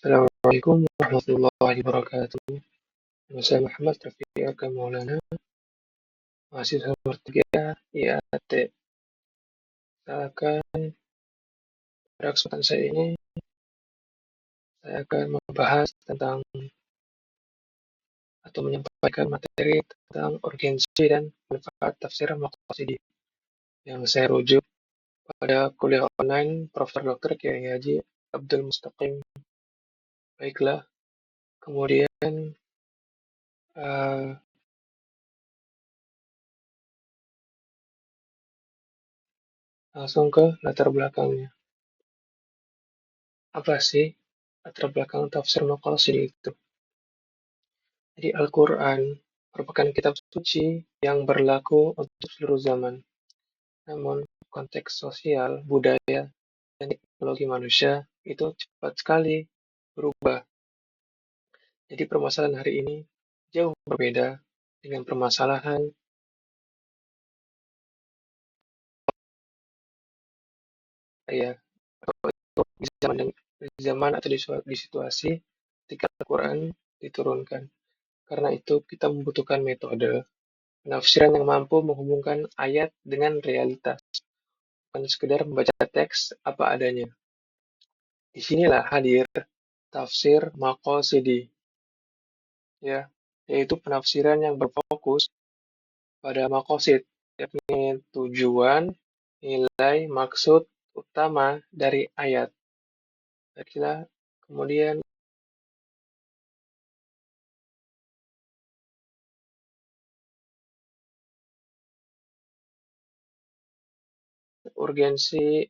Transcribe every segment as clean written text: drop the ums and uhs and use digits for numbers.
Assalamualaikum warahmatullahi wabarakatuh. Nama saya Muhammad Rafiq Maulana, mahasiswa nomor 3 IAT. Saya akan pada kesempatan saya akan membahas tentang atau menyampaikan materi tentang urgensi dan manfaat tafsir maqasidih yang saya rujuk pada kuliah online Profesor Dr. Kiai Haji Abdul Mustaqim. Baiklah, kemudian eh, langsung ke latar belakangnya. Apa sih latar belakang tafsir maqasidih itu? Jadi Al-Quran merupakan kitab suci yang berlaku untuk seluruh zaman. Namun konteks sosial, budaya, dan teknologi manusia itu cepat sekali berubah. Jadi permasalahan hari ini jauh berbeda dengan permasalahan ya di zaman atau di situasi ketika Al-Quran diturunkan. Karena itu kita membutuhkan metode penafsiran yang mampu menghubungkan ayat dengan realitas, bukan sekedar membaca teks apa adanya. Disinilah hadir tafsir maqasidih, ya, yaitu penafsiran yang berfokus pada maqasid, yakni tujuan, nilai, maksud utama dari ayat. Kemudian urgensi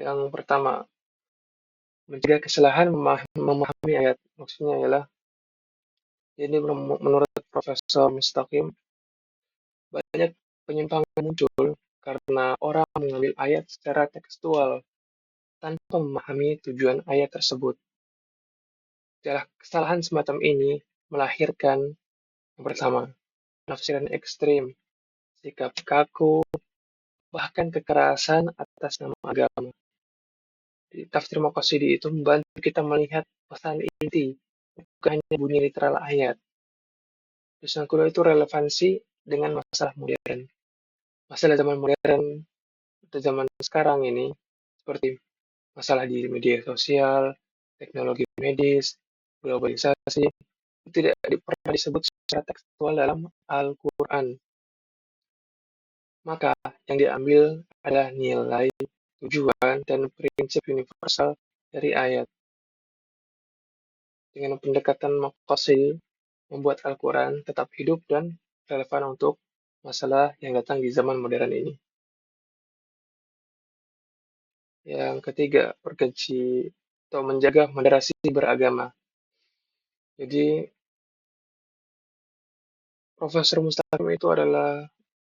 yang pertama, mencegah kesalahan memahami ayat. Maksudnya ialah, ini menurut Profesor Mustaqim, banyak penyimpangan muncul karena orang mengambil ayat secara tekstual tanpa memahami tujuan ayat tersebut. Kesalahan semacam ini melahirkan yang pertama, penafsiran ekstrim, sikap kaku, bahkan kekerasan atas nama agama. Di tafsir Maqasidih itu membantu kita melihat pesan inti, bukan hanya bunyi literal ayat. Terus yang kedua itu relevansi dengan masalah modern. Masalah zaman modern atau zaman sekarang ini, seperti masalah di media sosial, teknologi medis, globalisasi, tidak pernah disebut secara tekstual dalam Al-Quran. Maka yang diambil adalah nilai, tujuan, dan prinsip universal dari ayat. Dengan pendekatan maqasid membuat Al-Quran tetap hidup dan relevan untuk masalah yang datang di zaman modern ini. Yang ketiga, urgensi atau menjaga moderasi beragama. Jadi, Profesor Mustaqim itu adalah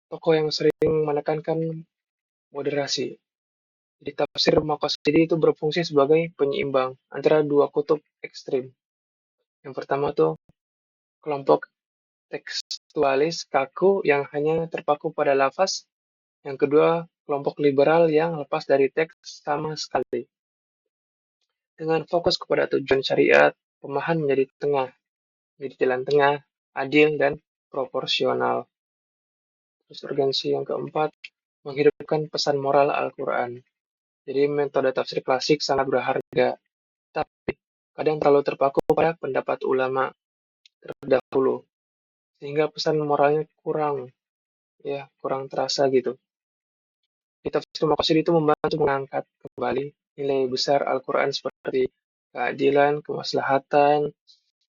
tokoh yang sering menekankan moderasi. Jadi tafsir Maqasidih itu berfungsi sebagai penyeimbang antara dua kutub ekstrim. Yang pertama tuh kelompok tekstualis kaku yang hanya terpaku pada lafaz. Yang kedua kelompok liberal yang lepas dari teks sama sekali. Dengan fokus kepada tujuan syariat, pemahaman menjadi jalan tengah, adil dan proporsional. Terus urgensi yang keempat, menghidupkan pesan moral Al-Quran. Jadi metode tafsir klasik sangat berharga, tapi kadang terlalu terpaku pada pendapat ulama terdahulu, sehingga pesan moralnya kurang terasa gitu. Di tafsir Maqasid itu membantu mengangkat kembali nilai besar Al-Quran seperti keadilan, kemaslahatan,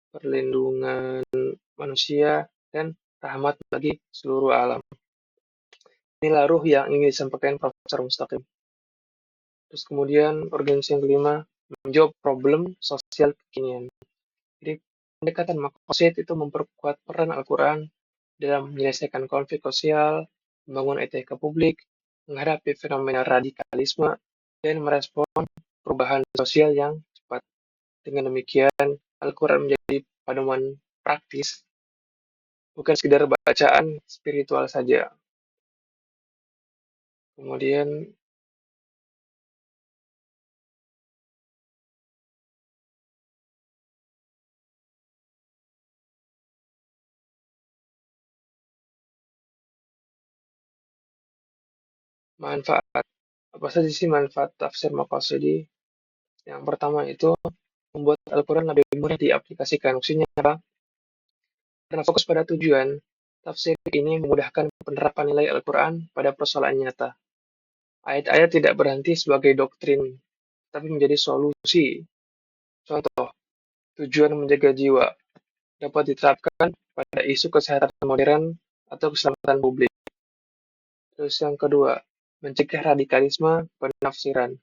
perlindungan manusia, dan rahmat bagi seluruh alam. Inilah ruh yang ingin disampaikan Profesor Mustaqim. Terus kemudian urgensi yang kelima, menjawab problem sosial kekinian. Jadi pendekatan maqasid itu memperkuat peran Al-Quran dalam menyelesaikan konflik sosial, membangun etika publik, menghadapi fenomena radikalisme, dan merespon perubahan sosial yang cepat. Dengan demikian, Al-Quran menjadi pedoman praktis, bukan sekedar bacaan spiritual saja. Kemudian Manfaat. Apa saja sih manfaat tafsir Maqasidi? Yang pertama itu membuat Al-Quran lebih mudah diaplikasikan. Maksudnya apa? Karena fokus pada tujuan, tafsir ini memudahkan penerapan nilai Al-Quran pada persoalan nyata. Ayat-ayat tidak berhenti sebagai doktrin, tapi menjadi solusi. Contoh, tujuan menjaga jiwa dapat diterapkan pada isu kesehatan modern atau keselamatan publik. Terus yang kedua, mencegah radikalisme penafsiran.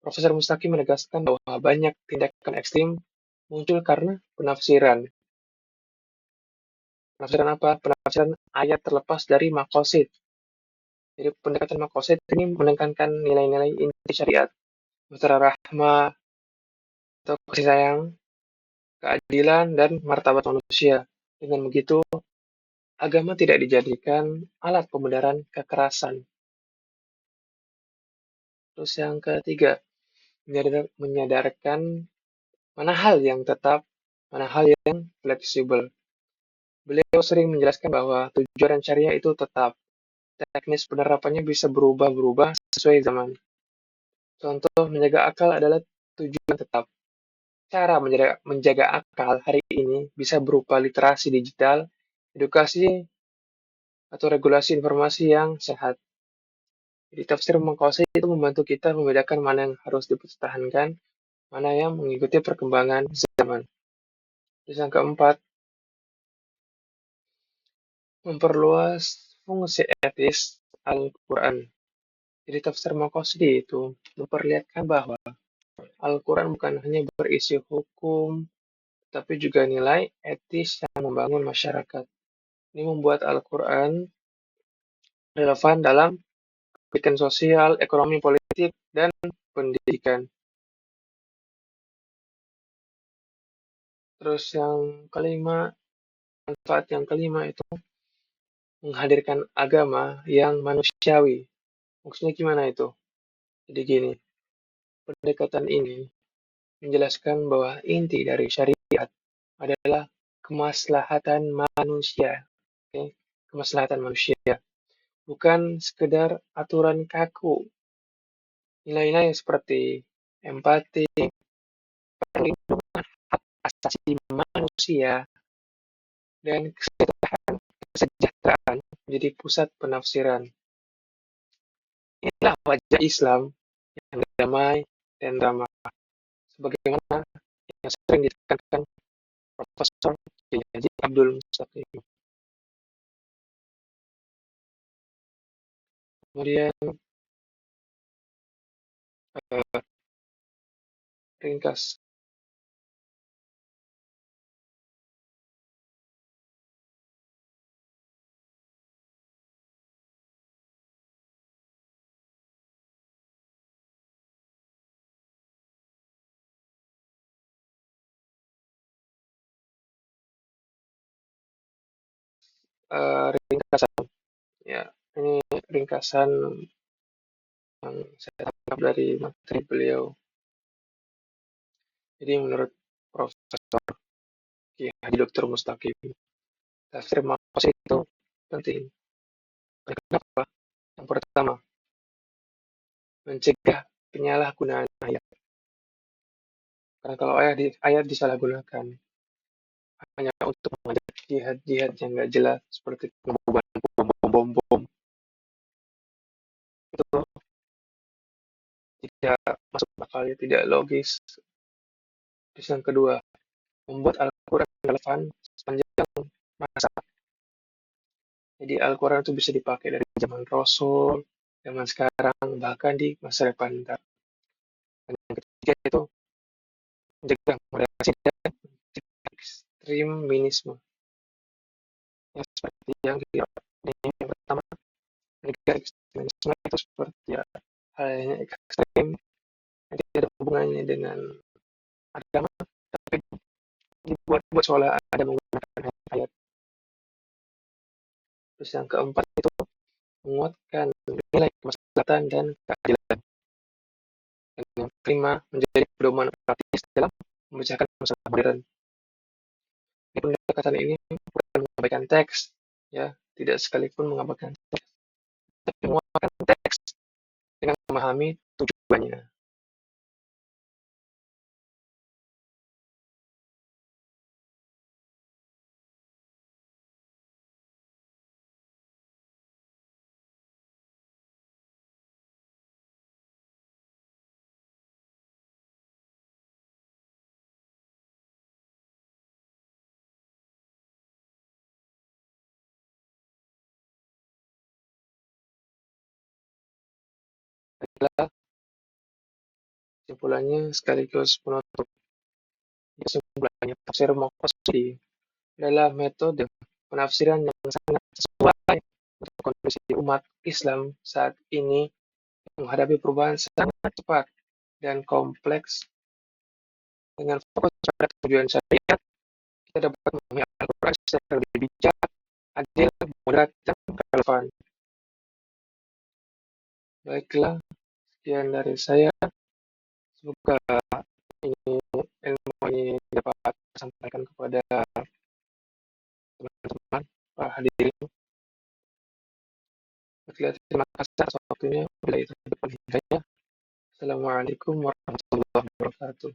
Profesor Mustaqim menegaskan bahwa banyak tindakan ekstrim muncul karena penafsiran. Penafsiran apa? Penafsiran ayat terlepas dari makosid. Jadi pendekatan makosid ini menekankan nilai-nilai inti syariat, musyawarah rahmah atau kasih sayang, keadilan, dan martabat manusia. Dengan begitu, agama tidak dijadikan alat pembenaran kekerasan. Terus yang ketiga, menyadarkan mana hal yang tetap, mana hal yang fleksibel. Beliau sering menjelaskan bahwa tujuan syariah itu tetap, teknis penerapannya bisa berubah-berubah sesuai zaman. Contoh, menjaga akal adalah tujuan tetap. Cara menjaga akal hari ini bisa berupa literasi digital, edukasi, atau regulasi informasi yang sehat. Jadi tafsir maqasid itu membantu kita membedakan mana yang harus dipertahankan, mana yang mengikuti perkembangan zaman. Terus yang keempat, memperluas fungsi etis Al-Quran. Jadi tafsir maqasid itu memperlihatkan bahwa Al-Quran bukan hanya berisi hukum, tapi juga nilai etis yang membangun masyarakat. Ini membuat Al-Quran relevan dalam pendidikan sosial, ekonomi, politik, dan pendidikan. Terus yang kelima, manfaat yang kelima itu menghadirkan agama yang manusiawi. Maksudnya gimana itu? Jadi gini, pendekatan ini menjelaskan bahwa inti dari syariat adalah kemaslahatan manusia. Okay? Kemaslahatan manusia. Bukan sekedar aturan kaku. Nilai-nilai seperti empati, perlindungan hak asasi manusia, dan kesejahteraan menjadi pusat penafsiran. Inilah wajah Islam yang damai dan ramah. Sebagaimana yang sering ditekankan Profesor Haji Abdul Mustaqim. Kemudian ringkas ringkasan ya, ini ringkasan yang saya tangkap dari materi beliau. Jadi menurut Profesor Haji Dr. Mustaqim, tafsir maqasid itu penting. Kenapa? Yang pertama, mencegah penyalahgunaan ayat. Karena kalau ayat disalahgunakan hanya untuk mengajak jihad-jihad yang nggak jelas seperti bom-bom, itu tidak masuk akal, tidak logis. Terus yang kedua, membuat Al-Quran relevan sepanjang masa. Jadi Al-Quran itu bisa dipakai dari zaman Rasul, zaman sekarang, bahkan di masa depan. Dan yang ketiga itu mencegah moderasi dan ekstremisme. Ya, seperti yang pertama, mencegah ekstremisme itu seperti ya, hal yang ekstrem yang tidak ada hubungannya dengan agama, tapi dibuat seolah ada menggunakan ayat. Terus yang keempat itu menguatkan nilai kemaslahatan dan keadilan. Dan yang kelima, menjadi pedoman praktis dalam memecahkan masalah modern. Di pendekatan ini bukan mengabaikan teks, ya, tidak sekalipun mengabaikan teks, tapi menguatkan teks memahami tujuannya. Baiklah, kesimpulannya sekaligus penutup. Kesimpulannya, tafsir Maqqasyidi adalah metode penafsiran yang sangat sesuai untuk kondisi umat Islam saat ini menghadapi perubahan sangat cepat dan kompleks. Dengan fokus pada tujuan syariat, kita dapat memahami Al-Quran secara lebih bijak, adil, moderat, dan relevan. Baiklah, sekian dari saya. Semoga ilmu ini dapat disampaikan kepada teman-teman, para hadirin. Baiklah, terima kasih atas waktunya. Bila itu hidayah. Assalamualaikum warahmatullahi wabarakatuh.